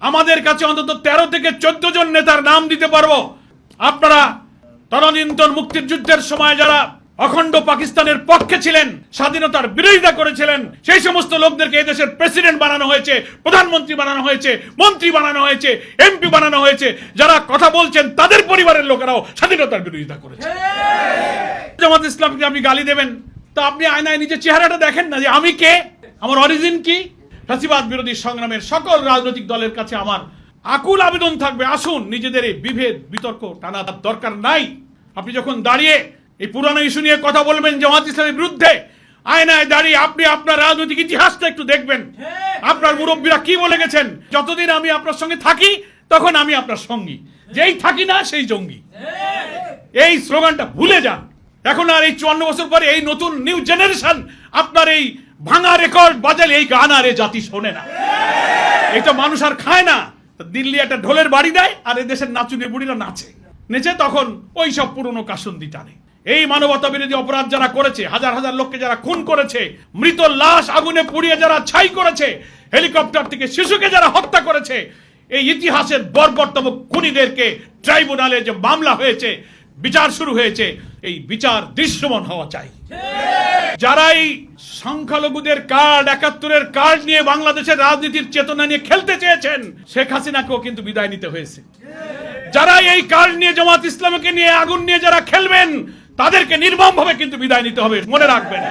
আমাদের কাছে অন্তত 13 থেকে 14 জন নেতার নাম দিতে পারবো। আপনারা তদানীন্তন মুক্তিযুদ্ধের সময় যারা অখণ্ড পাকিস্তানের পক্ষে ছিলেন, স্বাধীনতার বিরোধিতা করেছিলেন, সেই সমস্ত লোকদেরকে এই দেশের প্রেসিডেন্ট বানানো হয়েছে, প্রধানমন্ত্রী বানানো হয়েছে, মন্ত্রী বানানো হয়েছে, এমপি বানানো হয়েছে। যারা কথা বলছেন তাদের পরিবারের লোকেরাও স্বাধীনতার বিরোধিতা করেছে। জামাত ইসলামকে আপনি গালি দেবেন, তো আপনি আয়নায় নিজের চেহারাটা দেখেন না যে আমি কে, আমার অরিজিন কি। ফ্যাসিবাদ বিরোধী সংগ্রামের সকল রাজনৈতিক দলের কাছে আমার আকুল আবেদন থাকবে, আসুন নিজেদের এই বিভেদ বিতর্ক টানা দরকার নাই। আপনি যখন দাঁড়িয়ে এই পুরানো ইস্যু নিয়ে কথা বলবেন জামাত ইসলামের বিরুদ্ধে, আয়নায় দাঁড়িয়ে আপনি আপনার রাজনৈতিক ইতিহাসটা একটু দেখবেন। আপনার মুরব্বীরা কি বলে গেছেন, যতদিন আমি আপনার সঙ্গে থাকি তখন আমি আপনার সঙ্গী, যেই থাকি না সেই জঙ্গি। এই স্লোগানটা ভুলে যান। এখন আর এই 54 বছর পরে এই নতুন নিউ জেনারেশন আপনার এই ভাঙা রেকর্ড বাজালে এই গান আর এই জাতি শোনে না। এটা মানুষ আর খায় না। দিল্লি একটা ঢোলের বাড়ি দেয় আর এই দেশের নাচুনি বুড়িরা নেচে তখন ওই সব পুরনো কাসুন্দি টানে। এই মানবতা বিরোধী অপরাধ যারা করেছে, হাজার হাজার লোককে যারা খুন করেছে, মৃত লাশ আগুনে পুড়িয়ে যারা ছাই করেছে, হেলিকপ্টার থেকে শিশুকে যারা হত্যা করেছে, এই ইতিহাসের বর্বরতম খুনিদেরকে ট্রাইব্যুনালে যে মামলা হয়েছে, বিচার শুরু হয়েছে, এই বিচার দৃশ্যমান হওয়া চাই। যারা এই সংখ্যালঘুদের কার্ড, 71-এর কার্ড নিয়ে বাংলাদেশের রাজনীতির চেতনা নিয়ে খেলতে চেয়েছেন, শেখ হাসিনাকেও কিন্তু বিদায় নিতে হয়েছে। যারা এই কার্ড নিয়ে জামাত ইসলামকে নিয়ে আগুন নিয়ে যারা খেলবেন, তাদেরকে নির্মমভাবে কিন্তু বিদায় নিতে হবে, মনে রাখবেন।